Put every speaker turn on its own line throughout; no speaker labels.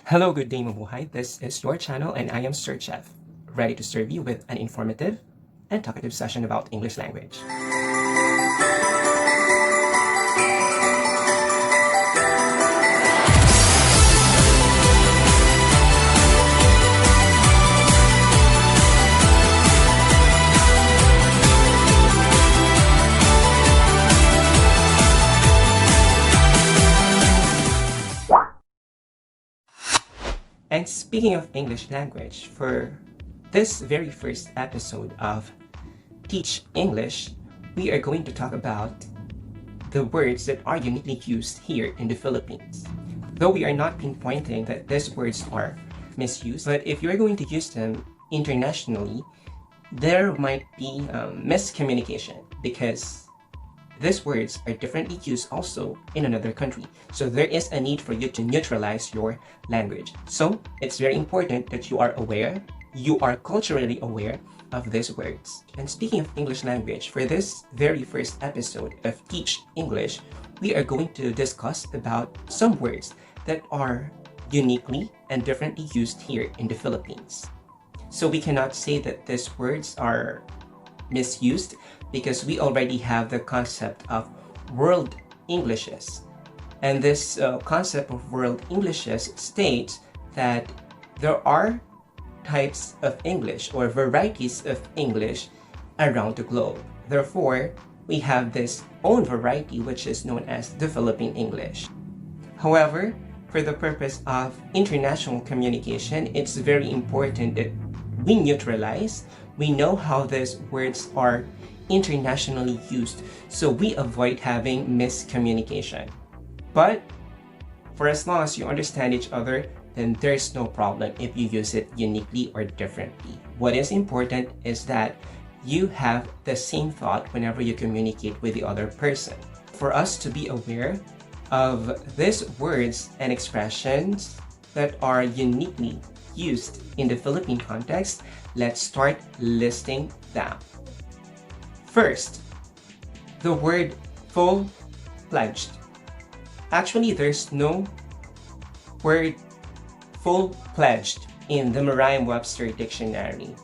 Hello, good day mabuhay. This is your channel and I am Sir Chef, ready to serve you with an informative and talkative session about English language. And speaking of English language, for this very first episode of Teach English, we are going to talk about the words that are uniquely used here in the Philippines. Though we are not pinpointing that these words are misused, but if you're going to use them internationally, there might be miscommunication because these words are differently used also in another country. So there is a need for you to neutralize your language. So it's very important that you are aware, you are culturally aware of these words. And speaking of English language, for this very first episode of Teach English, we are going to discuss about some words that are uniquely and differently used here in the Philippines. So we cannot say that these words are misused because we already have the concept of world Englishes. And this concept of world Englishes states that there are types of English or varieties of English around the globe. Therefore, we have this own variety which is known as the Philippine English. However, for the purpose of international communication, it's very important that we neutralize, we know how these words are internationally used, so we avoid having miscommunication. But for as long as you understand each other, then there's no problem if you use it uniquely or differently. What is important is that you have the same thought whenever you communicate with the other person. For us to be aware of these words and expressions that are uniquely used in the Philippine context, let's start listing them. First, the word full-fledged. Actually, there's no word full-fledged in the Merriam-Webster dictionary.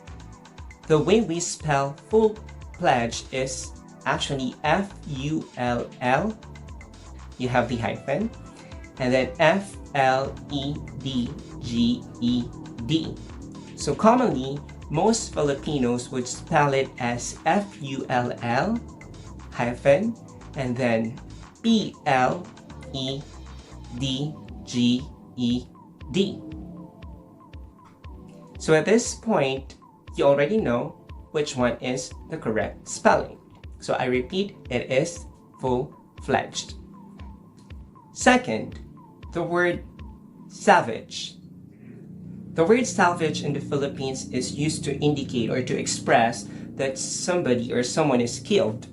The way we spell full-fledged is actually F-U-L-L, you have the hyphen, and then F-L-E-D-G-E-D. So commonly, most Filipinos would spell it as F-U-L-L hyphen and then P-L-E-D-G-E-D. So at this point, you already know which one is the correct spelling. So I repeat, it is full-fledged. Second, the word savage. The word salvage in the Philippines is used to indicate or to express that somebody or someone is killed,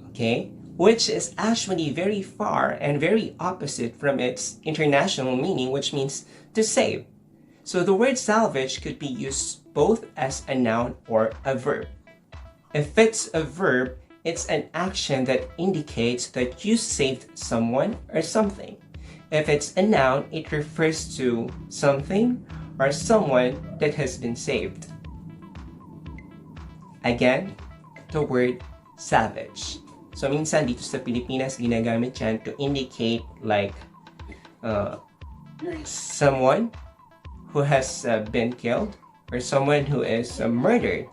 okay? Which is actually very far and very opposite from its international meaning, which means to save. So the word salvage could be used both as a noun or a verb. If it's a verb, it's an action that indicates that you saved someone or something. If it's a noun, it refers to something or someone that has been saved. Again, the word savage. So minsan dito sa Pilipinas, ginagamit yan to indicate like someone who has been killed or someone who is murdered.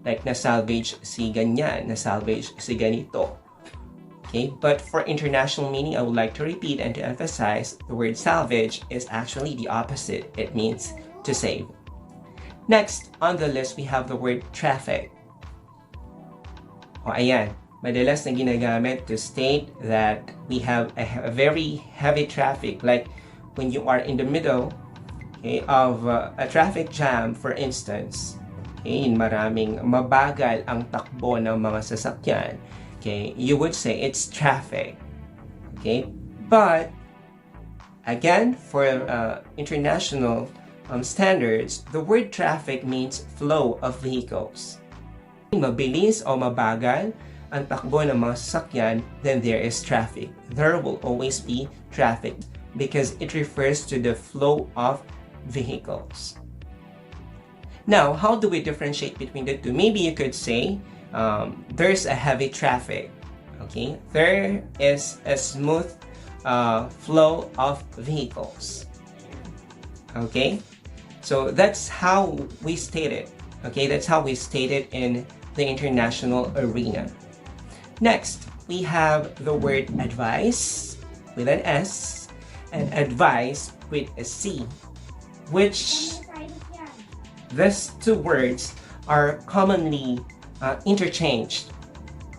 Like na-salvage si ganyan, na-salvage si ganito. Okay, but for international meaning, I would like to repeat and to emphasize the word salvage is actually the opposite. It means to save. Next on the list, we have the word traffic. O ayan, madalas na ginagamit to state that we have a very heavy traffic, like when you are in the middle, okay, of a traffic jam, for instance. Okay, maraming mabagal ang takbo ng mga sasakyan. Okay, you would say it's traffic. Okay, but again, for international standards, the word traffic means flow of vehicles. Mabilis o mabagal ang takbo ng mga sasakyan, then there is traffic. There will always be traffic. because it refers to the flow of vehicles. Now, how do we differentiate between the two? Maybe you could say there's a heavy traffic. Okay, there is a smooth flow of vehicles. Okay, so that's how we state it. Okay, that's how we state it in the international arena. Next, we have the word advice with an S and advice with a C, which these two words are commonly interchanged.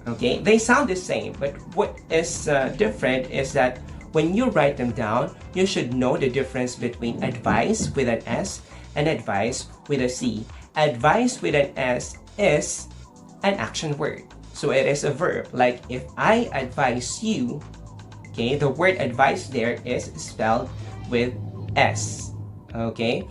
Okay, they sound the same, but what is different is that when you write them down, you should know the difference between advice with an S and advice with a C. Advice with an S is an action word. So it is a verb. Like if I advise you, okay, the word advice there is spelled with S. Okay,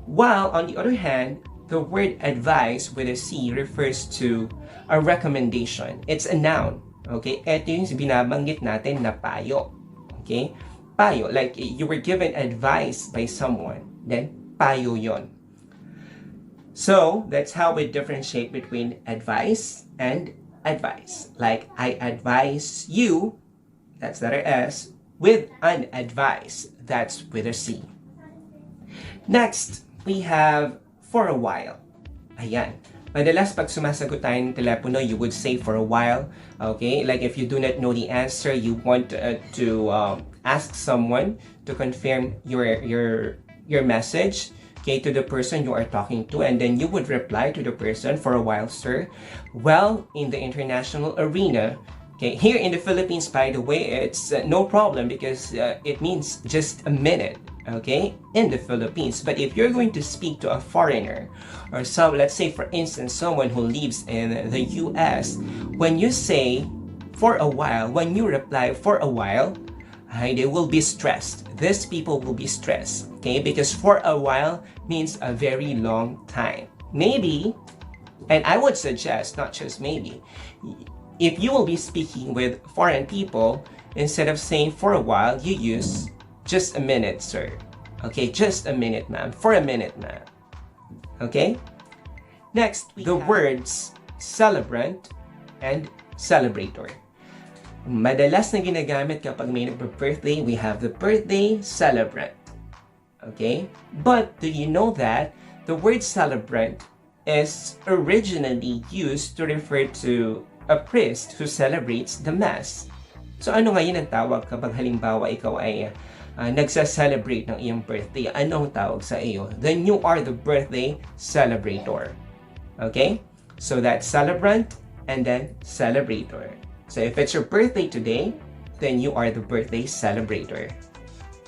while on the other hand, the word advice with a C refers to a recommendation. It's a noun. Okay, ito yung binabanggit natin na payo. Okay, payo, like you were given advice by someone, then payo yon. So that's how we differentiate between advice and advice. Like I advise you, that's letter S, with an advice, that's with a C. Next, we have for a while. Ayan. Madalas pag sumasagot tayo ng telepono, you would say for a while. Okay? Like if you do not know the answer, you want to ask someone to confirm your message, okay, to the person you are talking to, and then you would reply to the person, for a while, sir. Well, in the international arena, okay, here in the Philippines, by the way, it's no problem because it means just a minute. Okay, in the Philippines. But if you're going to speak to a foreigner or some, let's say for instance, someone who lives in the US, when you say for a while, when you reply for a while, they will be stressed. These people will be stressed, okay, because for a while means a very long time. Maybe, and I would suggest, not just maybe, if you will be speaking with foreign people, instead of saying for a while, you use just a minute, sir. Okay, just a minute, ma'am. For a minute, ma'am. Okay? Next, the words celebrant and celebrator. Madalas na ginagamit kapag may nagpa-birthday, we have the birthday celebrant. Okay? But do you know that the word celebrant is originally used to refer to a priest who celebrates the Mass? So ano ngayon ang tawag kapag halimbawa ikaw ay nagsa-celebrate ng iyong birthday? Anong tawag sa iyo? Then you are the birthday celebrator. Okay? So that's celebrant and then celebrator. So if it's your birthday today, then you are the birthday celebrator.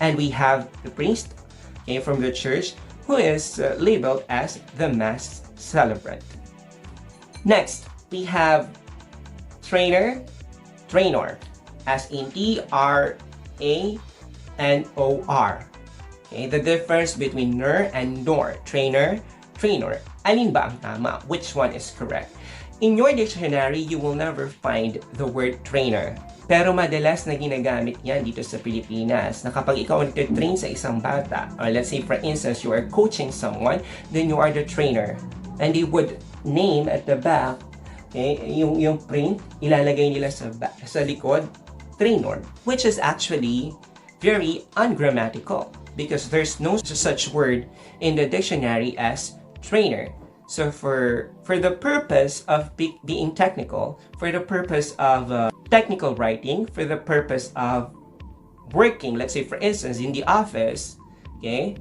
And we have the priest, okay, from the church who is labeled as the Mass celebrant. Next, we have trainer, as in Trainor. Okay, the difference between ner and nor. Trainor. Alin ba ang tama? Which one is correct? In your dictionary, you will never find the word trainer. Pero madalas na ginagamit yan dito sa Pilipinas na kapag ikaw nagtitrain sa isang bata, or let's say for instance, you are coaching someone, then you are the trainer. And they would name at the back, okay, yung print, ilalagay nila sa likod, Trainor, which is actually very ungrammatical because there's no such word in the dictionary as trainer. So for the purpose of being technical, for the purpose of technical writing, for the purpose of working, let's say for instance in the office, okay,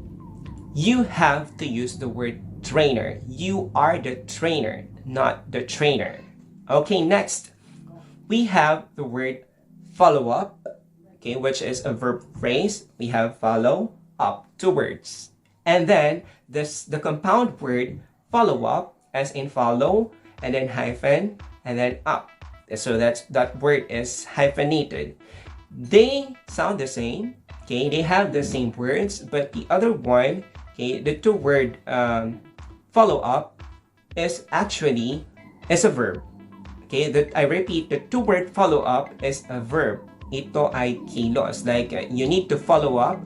you have to use the word trainer. You are the trainer, not the trainer. Okay, next we have the word follow up, okay, which is a verb phrase. We have follow up, two words. And then the compound word follow up, as in follow, and then hyphen, and then up. So that word is hyphenated. They sound the same, okay, they have the same words, but the other one, okay, the two word follow up is actually a verb. Okay, I repeat, the two word follow up is a verb. ito ay kilos. Like you need to follow up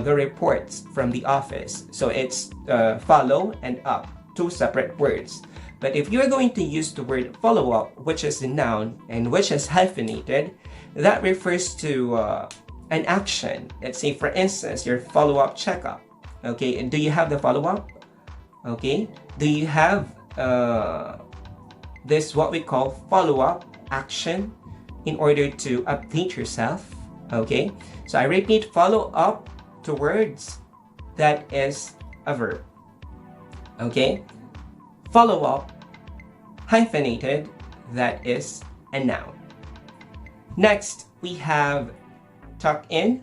the reports from the office. So it's follow and up, two separate words. But if you're going to use the word follow up, which is a noun and which is hyphenated, that refers to an action. Let's say, for instance, your follow-up checkup. Okay, do you have the follow-up? Okay, do you have this what we call follow-up action in order to update yourself? Okay, so I repeat, follow up to words, that is a verb. Okay, follow up hyphenated, that is a noun. Next, we have tuck in,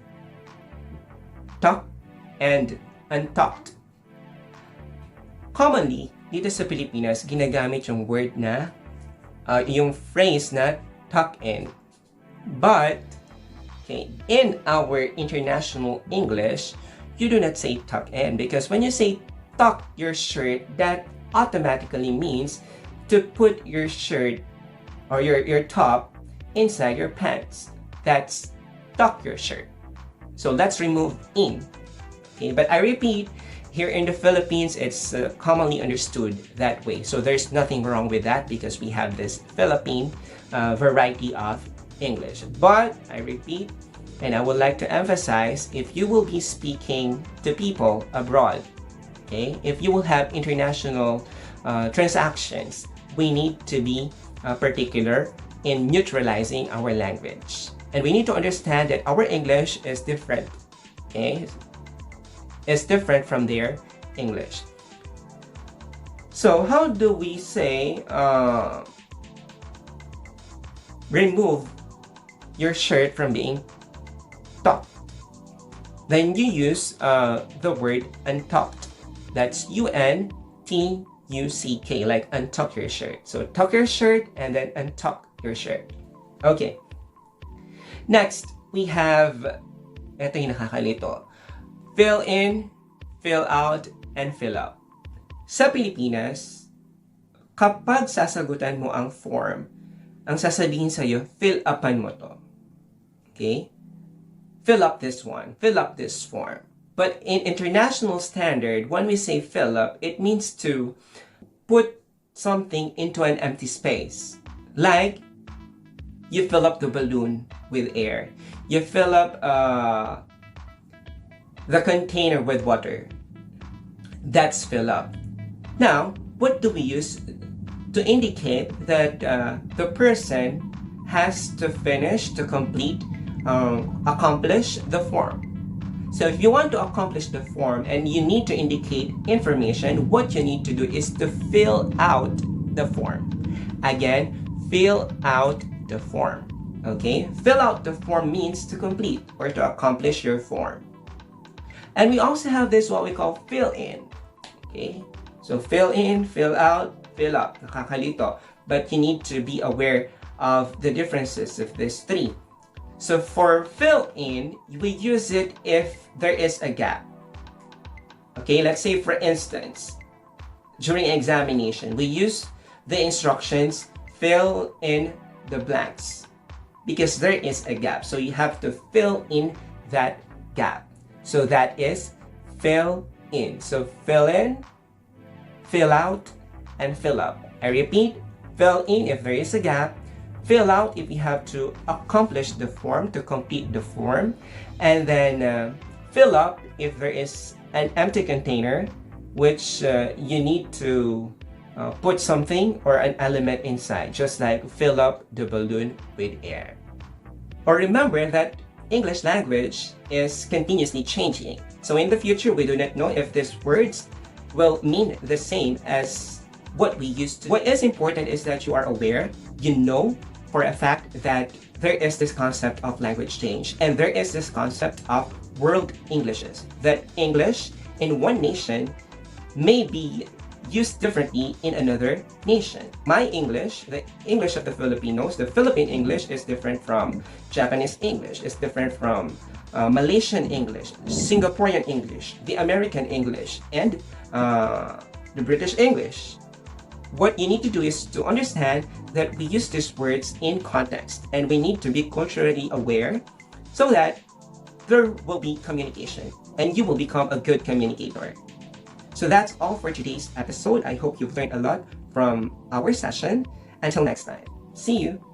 tuck, and untucked. Commonly, dito sa Pilipinas, ginagamit yung word na, yung phrase na tuck in. But, okay, in our international English, you do not say tuck in, because when you say tuck your shirt, that automatically means to put your shirt or your top inside your pants. That's tuck your shirt. So let's remove in. Okay, but I repeat, here in the Philippines, it's commonly understood that way. So there's nothing wrong with that because we have this Philippine variety of English. But I repeat, and I would like to emphasize, if you will be speaking to people abroad, okay, if you will have international transactions, we need to be particular in neutralizing our language. And we need to understand that our English is different, okay? It's different from their English. So how do we say, remove your shirt from being tucked? Then you use the word untucked. That's U-N-T-U-C-K, like untuck your shirt. So tuck your shirt and then untuck your shirt. Okay. Next, we have, ito yung nakakalito, fill in, fill out, and fill up. Sa Pilipinas, kapag sasagutan mo ang form, ang sasabihin sa'yo, fill upan mo to. Okay? Fill up this one. Fill up this form. But in international standard, when we say fill up, it means to put something into an empty space. Like, you fill up the balloon with air. You fill up the container with water. That's fill up. Now, what do we use to indicate that the person has to finish, to complete, accomplish the form? So if you want to accomplish the form and you need to indicate information, what you need to do is to fill out the form. Again, fill out the form. Okay? Fill out the form means to complete or to accomplish your form. And we also have this what we call fill in. Okay? So fill in, fill out, fill up. Nakakalito. But you need to be aware of the differences of these three. So for fill in, we use it if there is a gap. Okay, let's say for instance, during examination, we use the instructions, fill in the blanks, because there is a gap. So you have to fill in that gap. So that is fill in. So fill in, fill out, and fill up. I repeat, fill in if there is a gap, fill out if you have to accomplish the form, to complete the form, and then fill up if there is an empty container which you need to put something or an element inside, just like fill up the balloon with air. Or remember that English language is continuously changing. So in the future, we do not know if these words will mean the same as what we used to. What is important is that you are aware, you know for a fact that there is this concept of language change and there is this concept of world Englishes, that English in one nation may be used differently in another nation. My English, the English of the Filipinos, the Philippine English is different from Japanese English, is different from Malaysian English, Singaporean English, the American English, and the British English. What you need to do is to understand that we use these words in context, and we need to be culturally aware so that there will be communication and you will become a good communicator. So that's all for today's episode. I hope you've learned a lot from our session. Until next time, see you.